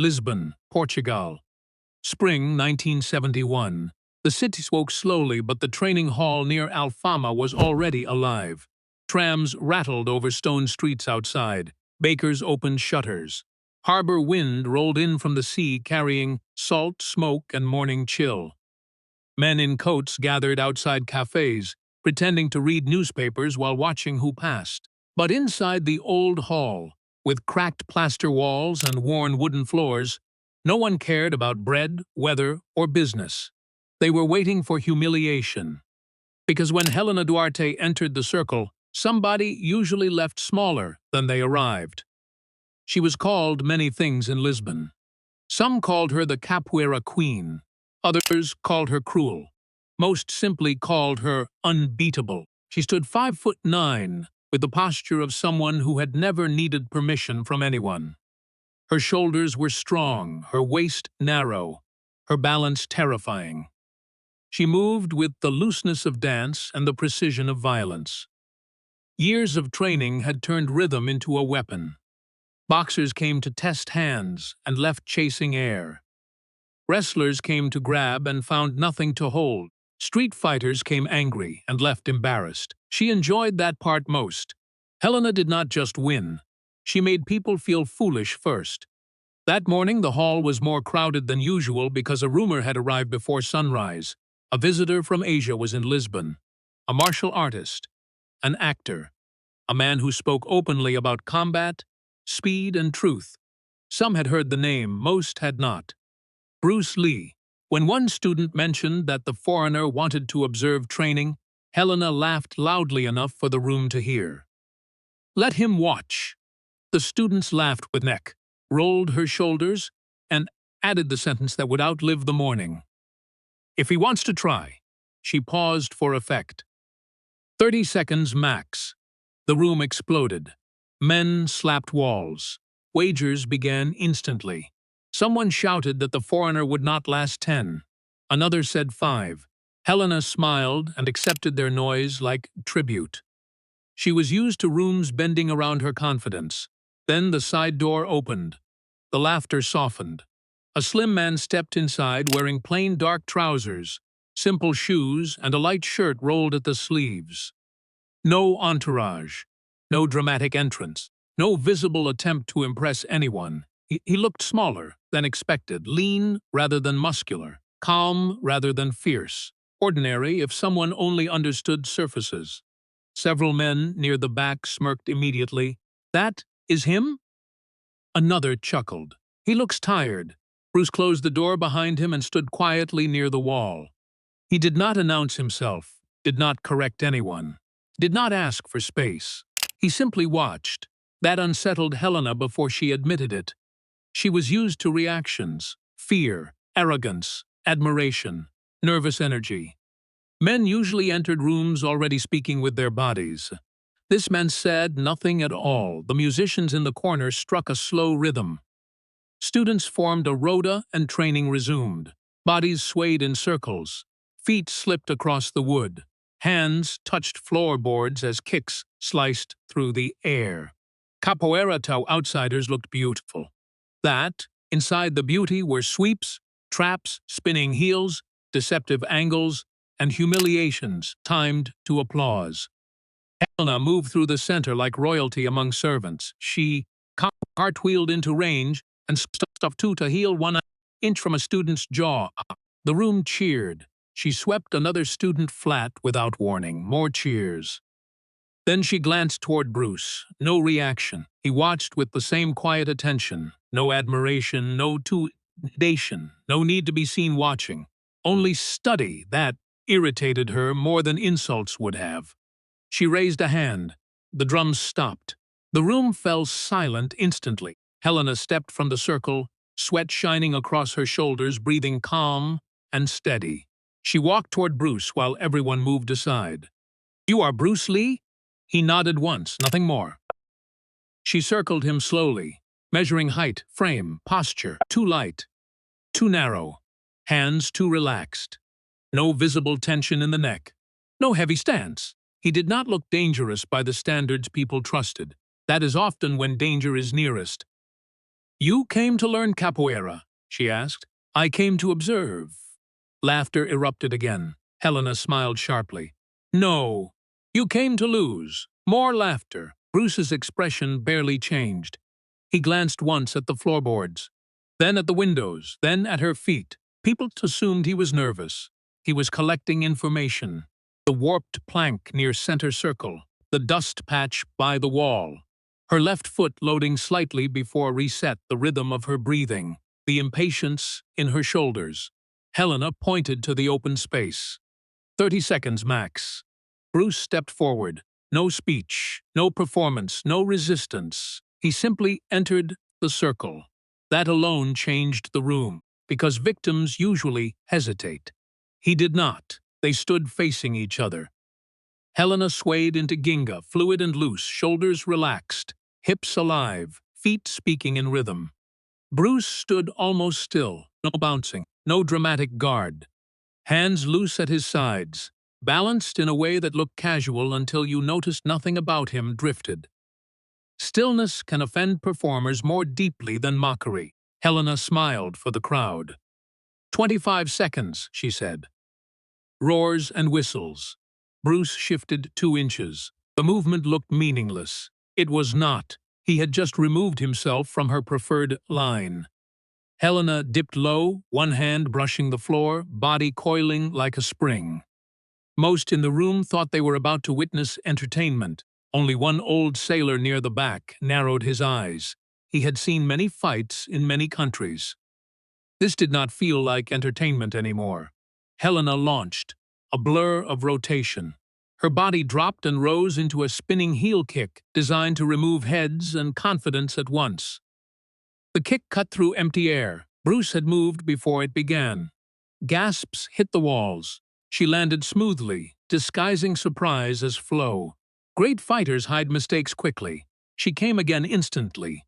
Lisbon, Portugal. Spring 1971. The city woke slowly, but the training hall near Alfama was already alive. Trams rattled over stone streets outside. Bakers opened shutters. Harbor wind rolled in from the sea carrying salt, smoke, and morning chill. Men in coats gathered outside cafes, pretending to read newspapers while watching who passed. But inside the old hall, with cracked plaster walls and worn wooden floors, no one cared about bread, weather, or business. They were waiting for humiliation. Because when Helena Duarte entered the circle, somebody usually left smaller than they arrived. She was called many things in Lisbon. Some called her the Capoeira Queen. Others called her cruel. Most simply called her unbeatable. She stood 5'9", with the posture of someone who had never needed permission from anyone. Her shoulders were strong, her waist narrow, her balance terrifying. She moved with the looseness of dance and the precision of violence. Years of training had turned rhythm into a weapon. Boxers came to test hands and left chasing air. Wrestlers came to grab and found nothing to hold. Street fighters came angry and left embarrassed. She enjoyed that part most. Helena did not just win. She made people feel foolish first. That morning the hall was more crowded than usual because a rumor had arrived before sunrise. A visitor from Asia was in Lisbon. A martial artist. An actor. A man who spoke openly about combat, speed, and truth. Some had heard the name, most had not. Bruce Lee. When one student mentioned that the foreigner wanted to observe training, Helena laughed loudly enough for the room to hear. "Let him watch." The students laughed with neck, rolled her shoulders, and added the sentence that would outlive the morning. "If he wants to try." She paused for effect. 30 seconds max. The room exploded. Men slapped walls. Wagers began instantly. Someone shouted that the foreigner would not last 10. Another said 5. Helena smiled and accepted their noise like tribute. She was used to rooms bending around her confidence. Then the side door opened. The laughter softened. A slim man stepped inside wearing plain dark trousers, simple shoes, and a light shirt rolled at the sleeves. No entourage. No dramatic entrance. No visible attempt to impress anyone. He looked smaller than expected, lean rather than muscular, calm rather than fierce, ordinary if someone only understood surfaces. Several men near the back smirked immediately. "That is him?" Another chuckled. "He looks tired." Bruce closed the door behind him and stood quietly near the wall. He did not announce himself, did not correct anyone, did not ask for space. He simply watched. That unsettled Helena before she admitted it. She was used to reactions, fear, arrogance, admiration, nervous energy. Men usually entered rooms already speaking with their bodies. This man said nothing at all. The musicians in the corner struck a slow rhythm. Students formed a rota and training resumed. Bodies swayed in circles. Feet slipped across the wood. Hands touched floorboards as kicks sliced through the air. Capoeira to outsiders looked beautiful. That, inside the beauty, were sweeps, traps, spinning heels, deceptive angles, and humiliations timed to applause. Helena moved through the center like royalty among servants. She cartwheeled into range and stuffed two to heel 1 inch from a student's jaw. The room cheered. She swept another student flat without warning. More cheers. Then she glanced toward Bruce. No reaction. He watched with the same quiet attention. No admiration, no intimidation, no need to be seen watching. Only study. That irritated her more than insults would have. She raised a hand. The drums stopped. The room fell silent instantly. Helena stepped from the circle, sweat shining across her shoulders, breathing calm and steady. She walked toward Bruce while everyone moved aside. "You are Bruce Lee?" He nodded once, nothing more. She circled him slowly, measuring height, frame, posture. Too light, too narrow, hands too relaxed. No visible tension in the neck, no heavy stance. He did not look dangerous by the standards people trusted. That is often when danger is nearest. You came to learn capoeira, she asked. I came to observe. Laughter erupted again. Helena smiled sharply. No, you came to lose. More laughter. Bruce's expression barely changed. He glanced once at the floorboards, then at the windows, then at her feet. People assumed he was nervous. He was collecting information. The warped plank near center circle, the dust patch by the wall. Her left foot loading slightly before reset, the rhythm of her breathing, the impatience in her shoulders. Helena pointed to the open space. 30 seconds max. Bruce stepped forward. No speech, no performance, no resistance. He simply entered the circle. That alone changed the room, because victims usually hesitate. He did not. They stood facing each other. Helena swayed into ginga, fluid and loose, shoulders relaxed, hips alive, feet speaking in rhythm. Bruce stood almost still, no bouncing, no dramatic guard. Hands loose at his sides, balanced in a way that looked casual until you noticed nothing about him drifted. Stillness can offend performers more deeply than mockery. Helena smiled for the crowd. 25 seconds, she said. Roars and whistles. Bruce shifted 2 inches. The movement looked meaningless. It was not. He had just removed himself from her preferred line. Helena dipped low, one hand brushing the floor, body coiling like a spring. Most in the room thought they were about to witness entertainment. Only one old sailor near the back narrowed his eyes. He had seen many fights in many countries. This did not feel like entertainment anymore. Helena launched, a blur of rotation. Her body dropped and rose into a spinning heel kick designed to remove heads and confidence at once. The kick cut through empty air. Bruce had moved before it began. Gasps hit the walls. She landed smoothly, disguising surprise as flow. Great fighters hide mistakes quickly. She came again instantly.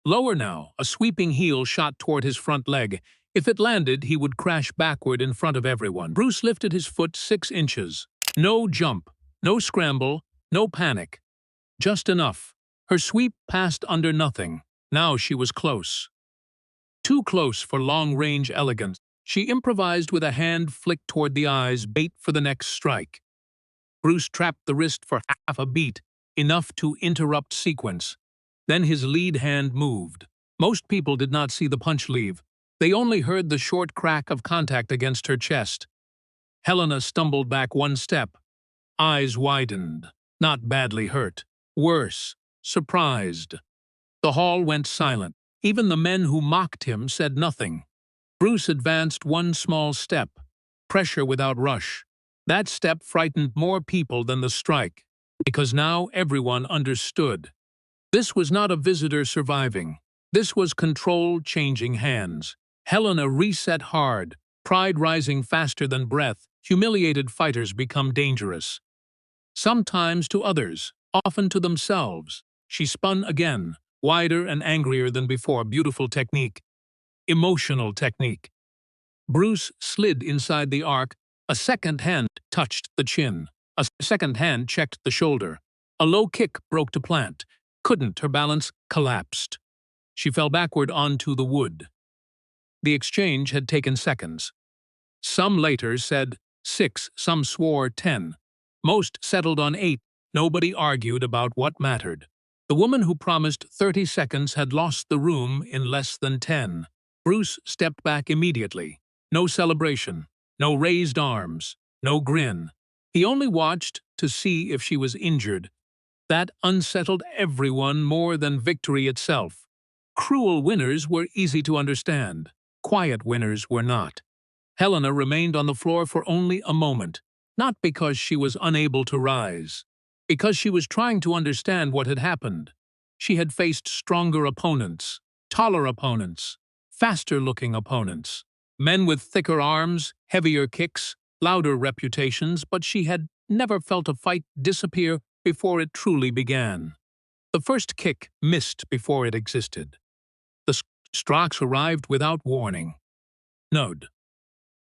Lower now, a sweeping heel shot toward his front leg. If it landed, he would crash backward in front of everyone. Bruce lifted his foot 6 inches. No jump, no scramble, no panic. Just enough. Her sweep passed under nothing. Now she was close. Too close for long-range elegance. She improvised with a hand flicked toward the eyes, bait for the next strike. Bruce trapped the wrist for half a beat, enough to interrupt sequence. Then his lead hand moved. Most people did not see the punch leave. They only heard the short crack of contact against her chest. Helena stumbled back 1 step. Eyes widened. Not badly hurt. Worse. Surprised. The hall went silent. Even the men who mocked him said nothing. Bruce advanced 1 small step. Pressure without rush. That step frightened more people than the strike, because now everyone understood. This was not a visitor surviving. This was control changing hands. Helena reset hard, pride rising faster than breath. Humiliated fighters become dangerous. Sometimes to others, often to themselves. She spun again, wider and angrier than before. Beautiful technique. Emotional technique. Bruce slid inside the arc. A second hand touched the chin. A second hand checked the shoulder. A low kick broke to plant. Couldn't. Her balance collapsed. She fell backward onto the wood. The exchange had taken seconds. Some later said 6, some swore 10. Most settled on 8. Nobody argued about what mattered. The woman who promised 30 seconds had lost the room in less than 10. Bruce stepped back immediately. No celebration, no raised arms, no grin. He only watched to see if she was injured. That unsettled everyone more than victory itself. Cruel winners were easy to understand. Quiet winners were not. Helena remained on the floor for only a moment, not because she was unable to rise, because she was trying to understand what had happened. She had faced stronger opponents, taller opponents, faster-looking opponents, men with thicker arms, heavier kicks, louder reputations, but she had never felt a fight disappear before it truly began. The first kick missed before it existed. The strikes arrived without warning. Node.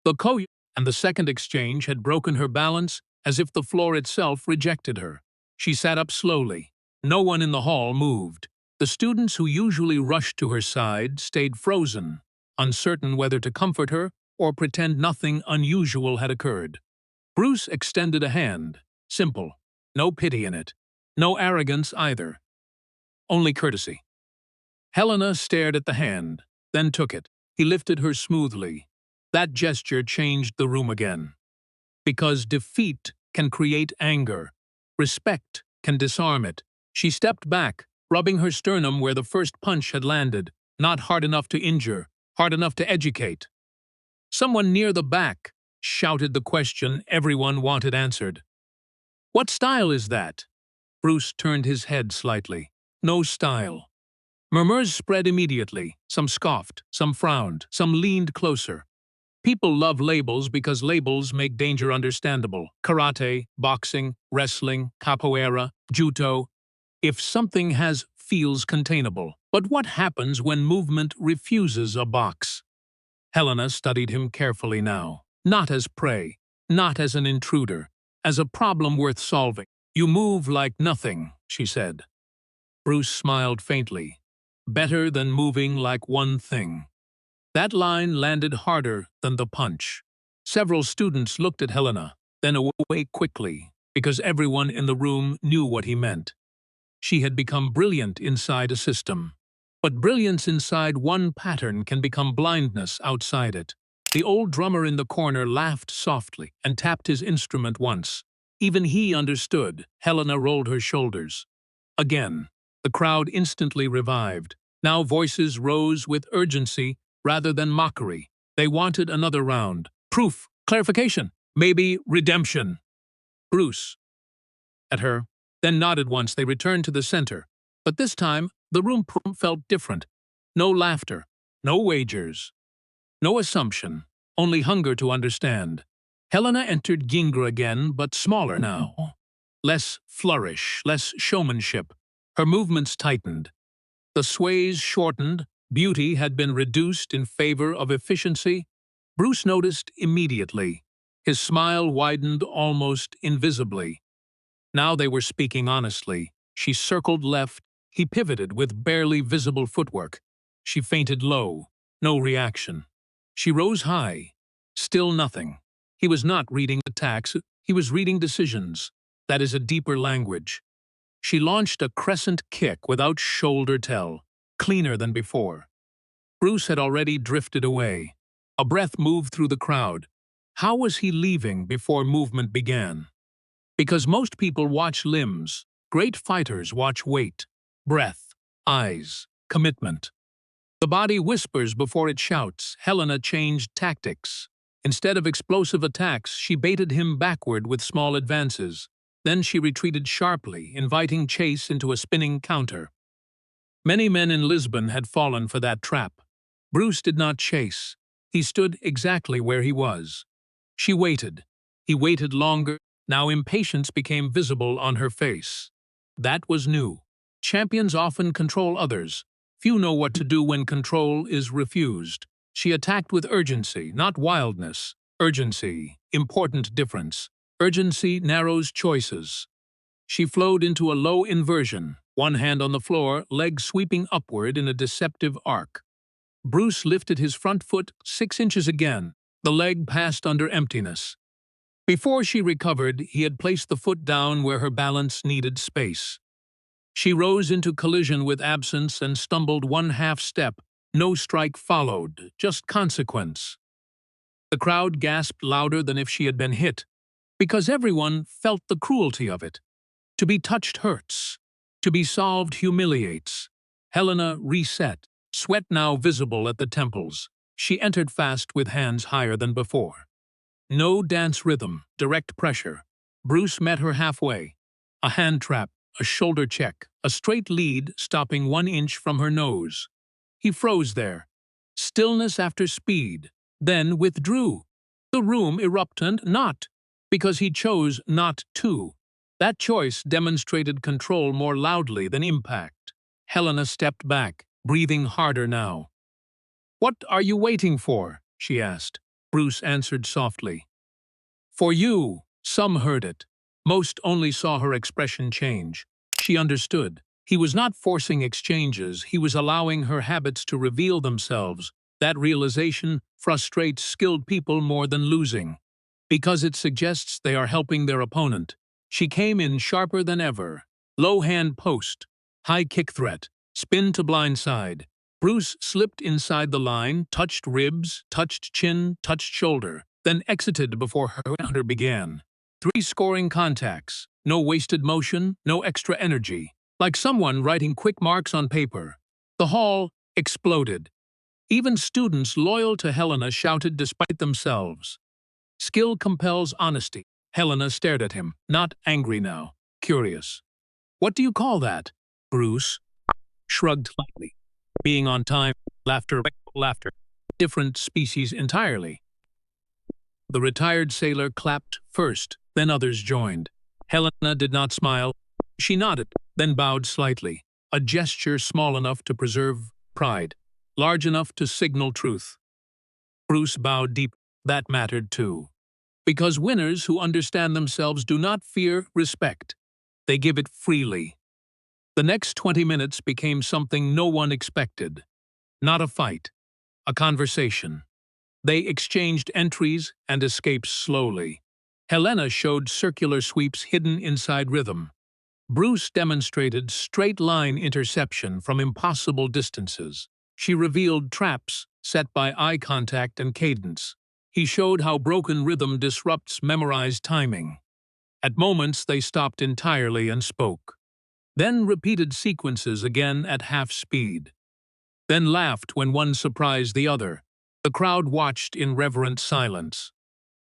The Koya and the second exchange had broken her balance as if the floor itself rejected her. She sat up slowly. No one in the hall moved. The students who usually rushed to her side stayed frozen, uncertain whether to comfort her or pretend nothing unusual had occurred. Bruce extended a hand. Simple. No pity in it. No arrogance either. Only courtesy. Helena stared at the hand, then took it. He lifted her smoothly. That gesture changed the room again. Because defeat can create anger. Respect can disarm it. She stepped back, rubbing her sternum where the first punch had landed, not hard enough to injure, hard enough to educate. Someone near the back shouted the question everyone wanted answered. "What style is that?" Bruce turned his head slightly. "No style." Murmurs spread immediately. Some scoffed, some frowned, some leaned closer. People love labels because labels make danger understandable. Karate, boxing, wrestling, capoeira, judo. If something feels containable. But what happens when movement refuses a box? Helena studied him carefully now. Not as prey, not as an intruder, as a problem worth solving. "You move like nothing," she said. Bruce smiled faintly. "Better than moving like one thing." That line landed harder than the punch. Several students looked at Helena, then away quickly, because everyone in the room knew what he meant. She had become brilliant inside a system. But brilliance inside one pattern can become blindness outside it. The old drummer in the corner laughed softly and tapped his instrument once. Even he understood. Helena rolled her shoulders. Again, the crowd instantly revived. Now voices rose with urgency rather than mockery. They wanted another round. Proof, clarification, maybe redemption. Bruce, at her, then nodded once they returned to the center. But this time, the room felt different. No laughter, no wagers, no assumption, only hunger to understand. Helena entered Gingra again, but smaller now. Less flourish, less showmanship. Her movements tightened. The sways shortened. Beauty had been reduced in favor of efficiency. Bruce noticed immediately. His smile widened almost invisibly. Now they were speaking honestly. She circled left. He pivoted with barely visible footwork. She feinted low. No reaction. She rose high. Still nothing. He was not reading attacks. He was reading decisions. That is a deeper language. She launched a crescent kick without shoulder tell, cleaner than before. Bruce had already drifted away. A breath moved through the crowd. How was he leaving before movement began? Because most people watch limbs. Great fighters watch weight, breath, eyes, commitment. The body whispers before it shouts. Helena changed tactics. Instead of explosive attacks, she baited him backward with small advances. Then she retreated sharply, inviting chase into a spinning counter. Many men in Lisbon had fallen for that trap. Bruce did not chase. He stood exactly where he was. She waited. He waited longer. Now impatience became visible on her face. That was new. Champions often control others. Few know what to do when control is refused. She attacked with urgency, not wildness. Urgency, important difference. Urgency narrows choices. She flowed into a low inversion, one hand on the floor, legs sweeping upward in a deceptive arc. Bruce lifted his front foot 6 inches again. The leg passed under emptiness. Before she recovered, he had placed the foot down where her balance needed space. She rose into collision with absence and stumbled 1/2 step. No strike followed, just consequence. The crowd gasped louder than if she had been hit, because everyone felt the cruelty of it. To be touched hurts. To be solved humiliates. Helena reset, sweat now visible at the temples. She entered fast with hands higher than before. No dance rhythm, direct pressure. Bruce met her halfway. A hand trap, a shoulder check, a straight lead stopping 1 inch from her nose. He froze there. Stillness after speed, then withdrew. The room erupted not, because he chose not to. That choice demonstrated control more loudly than impact. Helena stepped back, breathing harder now. "What are you waiting for?" she asked. Bruce answered softly. "For you." Some heard it. Most only saw her expression change. She understood. He was not forcing exchanges, he was allowing her habits to reveal themselves. That realization frustrates skilled people more than losing, because it suggests they are helping their opponent. She came in sharper than ever. Low hand post, high kick threat, spin to blind side. Bruce slipped inside the line, touched ribs, touched chin, touched shoulder, then exited before her counter began. 3 scoring contacts, no wasted motion, no extra energy. Like someone writing quick marks on paper. The hall exploded. Even students loyal to Helena shouted despite themselves. Skill compels honesty. Helena stared at him, not angry now, curious. What do you call that? Bruce shrugged lightly. Being on time, laughter. Different species entirely. The retired sailor clapped first, then others joined. Helena did not smile. She nodded, then bowed slightly, a gesture small enough to preserve pride, large enough to signal truth. Bruce bowed deep. That mattered too. Because winners who understand themselves do not fear respect. They give it freely. The next 20 minutes became something no one expected. Not a fight, a conversation. They exchanged entries and escapes slowly. Helena showed circular sweeps hidden inside rhythm. Bruce demonstrated straight-line interception from impossible distances. She revealed traps set by eye contact and cadence. He showed how broken rhythm disrupts memorized timing. At moments, they stopped entirely and spoke. Then repeated sequences again at half speed. Then laughed when one surprised the other. The crowd watched in reverent silence.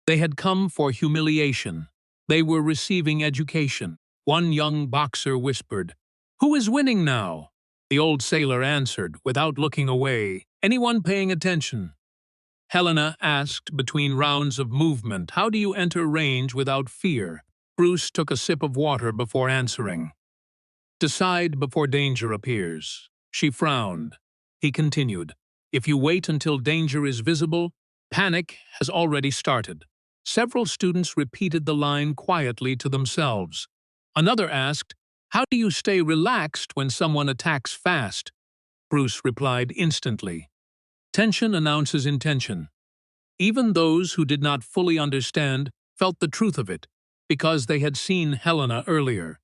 They had come for humiliation. They were receiving education. One young boxer whispered, "Who is winning now?" The old sailor answered, without looking away, "Anyone paying attention?" Helena asked between rounds of movement, "How do you enter range without fear?" Bruce took a sip of water before answering. "Decide before danger appears." She frowned. He continued, "If you wait until danger is visible, panic has already started." Several students repeated the line quietly to themselves. Another asked, "How do you stay relaxed when someone attacks fast?" Bruce replied instantly, "Tension announces intention." Even those who did not fully understand felt the truth of it, because they had seen Helena earlier.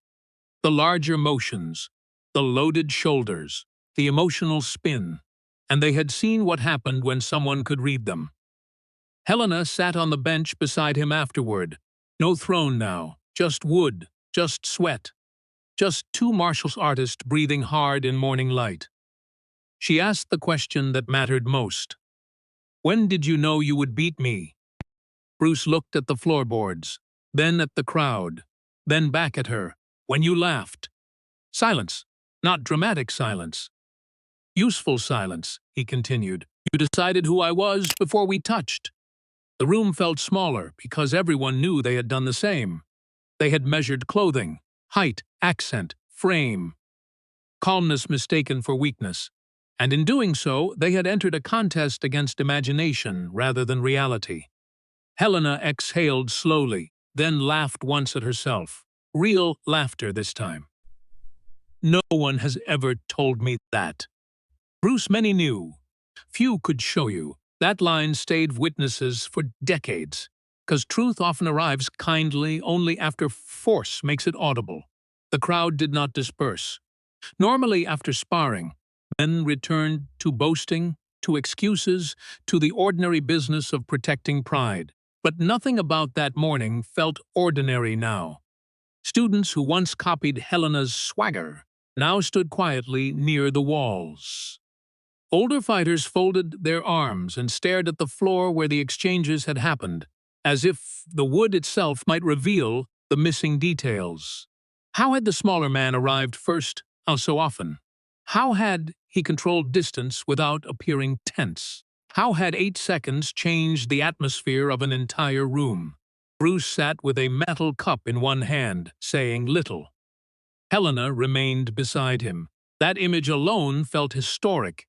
The larger motions, the loaded shoulders, the emotional spin, and they had seen what happened when someone could read them. Helena sat on the bench beside him afterward. No throne now, just wood, just sweat, just 2 martial artists breathing hard in morning light. She asked the question that mattered most. "When did you know you would beat me?" Bruce looked at the floorboards, then at the crowd, then back at her. "When you laughed." Silence, not dramatic silence. "Useful silence," he continued. "You decided who I was before we touched." The room felt smaller because everyone knew they had done the same. They had measured clothing, height, accent, frame. Calmness mistaken for weakness. And in doing so, they had entered a contest against imagination rather than reality. Helena exhaled slowly, then laughed once at herself. Real laughter this time. "No one has ever told me that." Bruce many knew. Few could show you. That line stayed witnesses for decades, because truth often arrives kindly only after force makes it audible. The crowd did not disperse. Normally after sparring, men returned to boasting, to excuses, to the ordinary business of protecting pride. But nothing about that morning felt ordinary now. Students who once copied Helena's swagger now stood quietly near the walls. Older fighters folded their arms and stared at the floor where the exchanges had happened, as if the wood itself might reveal the missing details. How had the smaller man arrived first so often? How had he controlled distance without appearing tense? How had 8 seconds changed the atmosphere of an entire room? Bruce sat with a metal cup in one hand, saying little. Helena remained beside him. That image alone felt historic.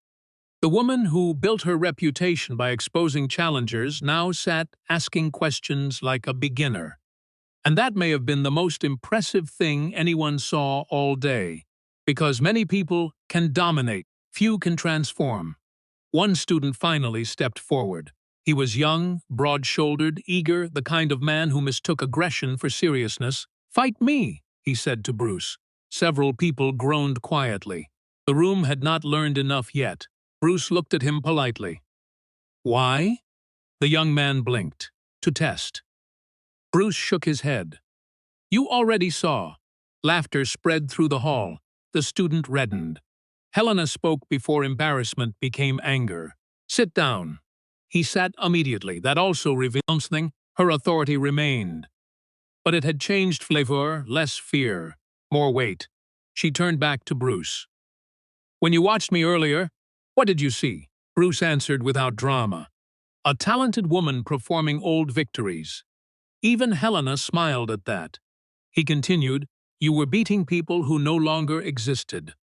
The woman who built her reputation by exposing challengers now sat asking questions like a beginner. And that may have been the most impressive thing anyone saw all day, Because many people can dominate, few can transform. One student finally stepped forward. He was young, broad-shouldered, eager, the kind of man who mistook aggression for seriousness. "Fight me," he said to Bruce. Several people groaned quietly. The room had not learned enough yet. Bruce looked at him politely. "Why?" The young man blinked. "To test." Bruce shook his head. "You already saw." Laughter spread through the hall. The student reddened. Helena spoke before embarrassment became anger. "Sit down." He sat immediately. That also revealed something. Her authority remained. But it had changed flavor, less fear, more weight. She turned back to Bruce. "When you watched me earlier, what did you see?" Bruce answered without drama. "A talented woman performing old victories." Even Helena smiled at that. He continued, "You were beating people who no longer existed."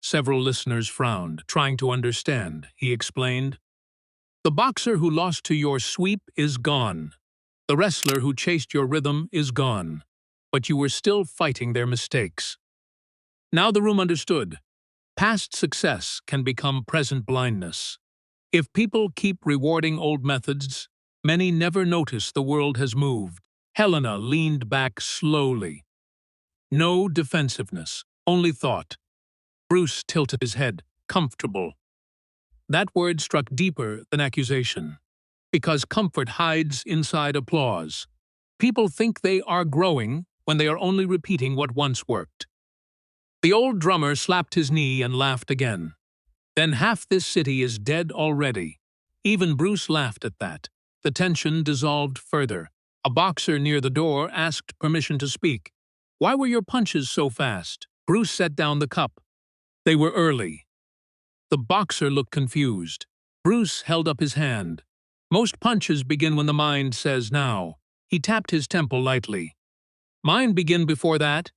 Several listeners frowned, trying to understand. He explained, "The boxer who lost to your sweep is gone. The wrestler who chased your rhythm is gone. But you were still fighting their mistakes." Now the room understood. Past success can become present blindness. If people keep rewarding old methods, many never notice the world has moved. Helena leaned back slowly. No defensiveness, only thought. Bruce tilted his head, comfortable. That word struck deeper than accusation, because comfort hides inside applause. People think they are growing when they are only repeating what once worked. The old drummer slapped his knee and laughed again. "Then half this city is dead already." Even Bruce laughed at that. The tension dissolved further. A boxer near the door asked permission to speak. "Why were your punches so fast?" Bruce set down the cup. "They were early." The boxer looked confused. Bruce held up his hand. "Most punches begin when the mind says now." He tapped his temple lightly. "Mine begin before that."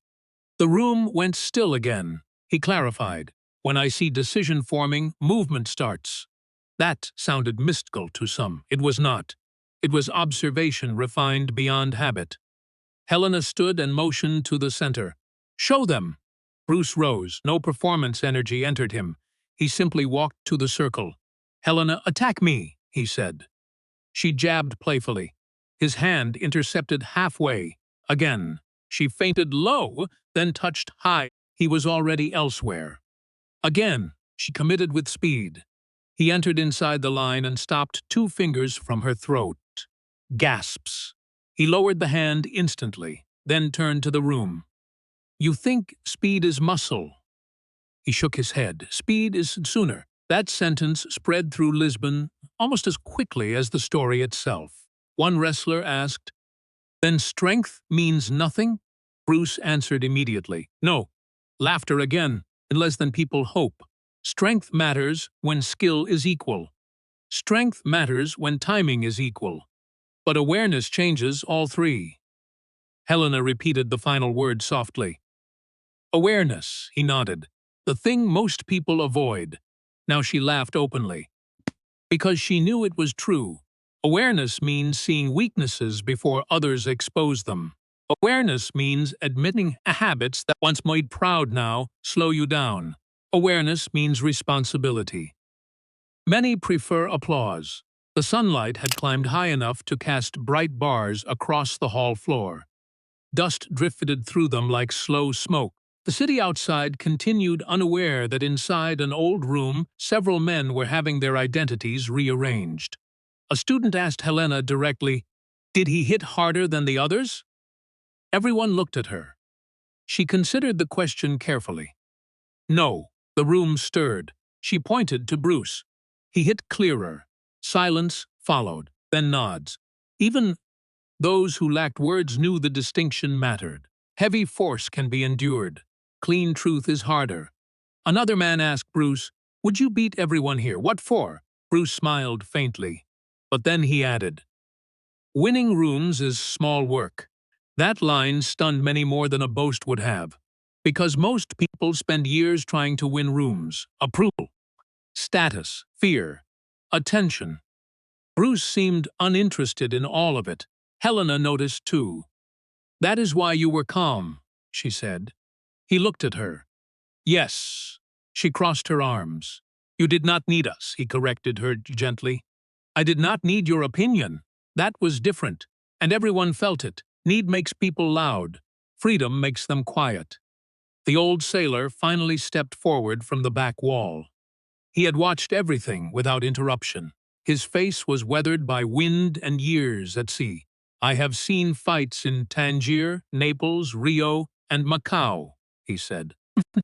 The room went still again. He clarified. "When I see decision forming, movement starts." That sounded mystical to some. It was not. It was observation refined beyond habit. Helena stood and motioned to the center. "Show them." Bruce rose. No performance energy entered him. He simply walked to the circle. "Helena, attack me," he said. She jabbed playfully. His hand intercepted halfway. Again. She feinted low, then touched high. He was already elsewhere. Again. She committed with speed. He entered inside the line and stopped 2 fingers from her throat. Gasps. He lowered the hand instantly, then turned to the room. "You think speed is muscle?" He shook his head. "Speed is sooner." That sentence spread through Lisbon almost as quickly as the story itself. One wrestler asked, "Then strength means nothing?" Bruce answered immediately, "No." Laughter again, in less than people hope. Strength matters when skill is equal. Strength matters when timing is equal. But awareness changes all three. Helena repeated the final word softly. "Awareness," he nodded. "The thing most people avoid." Now she laughed openly. Because she knew it was true. Awareness means seeing weaknesses before others expose them. Awareness means admitting habits that once made proud now slow you down. Awareness means responsibility. Many prefer applause. The sunlight had climbed high enough to cast bright bars across the hall floor. Dust drifted through them like slow smoke. The city outside continued unaware that inside an old room, several men were having their identities rearranged. A student asked Helena directly, "Did he hit harder than the others?" Everyone looked at her. She considered the question carefully. "No." The room stirred. She pointed to Bruce. He hit clearer. Silence followed, then nods. Even those who lacked words knew the distinction mattered. Heavy force can be endured. Clean truth is harder. Another man asked Bruce, "Would you beat everyone here? What for?" Bruce smiled faintly. But then he added, "Winning rooms is small work." That line stunned many more than a boast would have. Because most people spend years trying to win rooms, approval, status, fear, attention. Bruce seemed uninterested in all of it. Helena noticed too. "That is why you were calm," she said. He looked at her. Yes. She crossed her arms. You did not need us, he corrected her gently. I did not need your opinion. That was different, and everyone felt it. Need makes people loud. Freedom makes them quiet. The old sailor finally stepped forward from the back wall. He had watched everything without interruption. His face was weathered by wind and years at sea. I have seen fights in Tangier, Naples, Rio, and Macau, he said.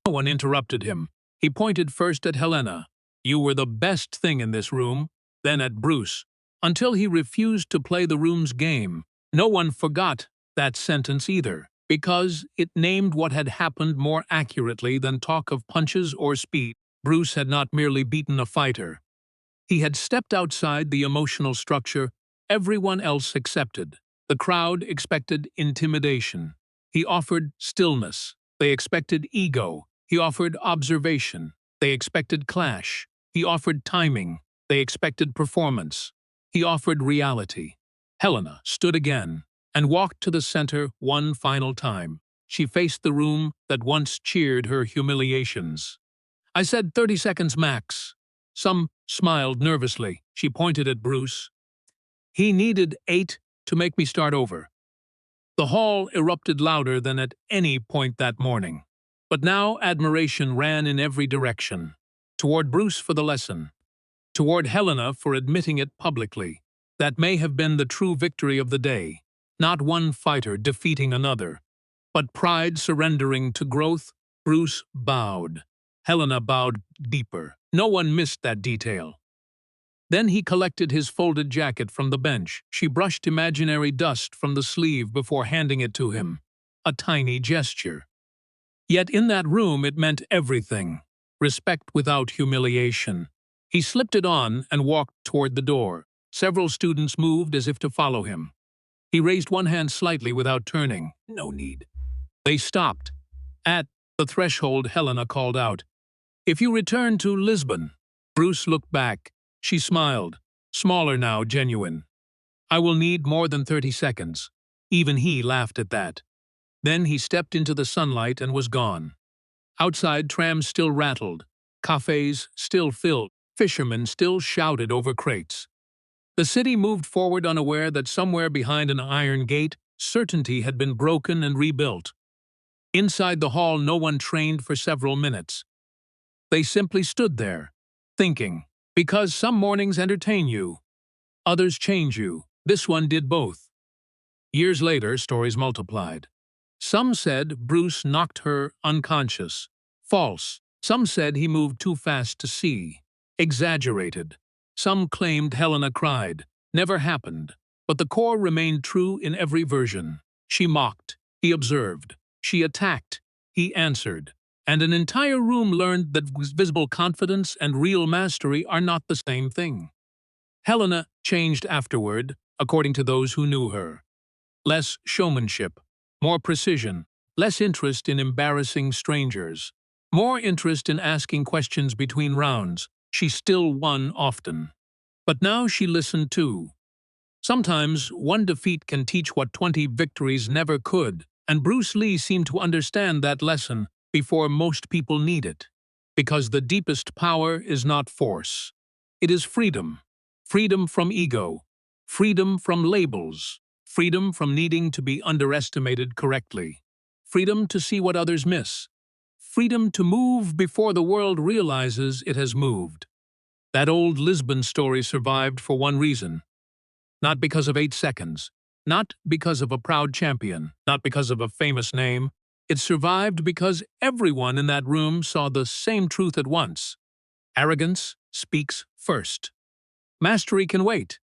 No one interrupted him. He pointed first at Helena. You were the best thing in this room, then at Bruce, until he refused to play the room's game. No one forgot that sentence either, because it named what had happened more accurately than talk of punches or speed. Bruce had not merely beaten a fighter. He had stepped outside the emotional structure everyone else accepted. The crowd expected intimidation. He offered stillness. They expected ego. He offered observation. They expected clash. He offered timing. They expected performance. He offered reality. Helena stood again and walked to the center one final time. She faced the room that once cheered her humiliations. I said 30 seconds max. Some smiled nervously. She pointed at Bruce. He needed 8 to make me start over. The hall erupted louder than at any point that morning. But now admiration ran in every direction. Toward Bruce for the lesson. Toward Helena for admitting it publicly. That may have been the true victory of the day. Not one fighter defeating another, but pride surrendering to growth. Bruce bowed. Helena bowed deeper. No one missed that detail. Then he collected his folded jacket from the bench. She brushed imaginary dust from the sleeve before handing it to him. A tiny gesture. Yet in that room it meant everything. Respect without humiliation. He slipped it on and walked toward the door. Several students moved as if to follow him. He raised one hand slightly without turning. No need. They stopped. At the threshold, Helena called out, "If you return to Lisbon." Bruce looked back. She smiled, smaller now, genuine. "I will need more than 30 seconds." Even he laughed at that. Then he stepped into the sunlight and was gone. Outside, trams still rattled, cafes still filled, fishermen still shouted over crates. The city moved forward unaware that somewhere behind an iron gate, certainty had been broken and rebuilt. Inside the hall, no one trained for several minutes. They simply stood there, thinking, because some mornings entertain you, others change you. This one did both. Years later, stories multiplied. Some said Bruce knocked her unconscious. False. Some said he moved too fast to see. Exaggerated. Some claimed Helena cried. Never happened. But the core remained true in every version. She mocked. He observed. She attacked. He answered. And an entire room learned that visible confidence and real mastery are not the same thing. Helena changed afterward, according to those who knew her. Less showmanship, more precision, less interest in embarrassing strangers, more interest in asking questions between rounds. She still won often. But now she listened too. Sometimes one defeat can teach what 20 victories never could, and Bruce Lee seemed to understand that lesson before most people need it. Because the deepest power is not force. It is freedom. Freedom from ego. Freedom from labels. Freedom from needing to be underestimated correctly. Freedom to see what others miss. Freedom to move before the world realizes it has moved. That old Lisbon story survived for one reason. Not because of 8 seconds. Not because of a proud champion. Not because of a famous name. It survived because everyone in that room saw the same truth at once. Arrogance speaks first. Mastery can wait.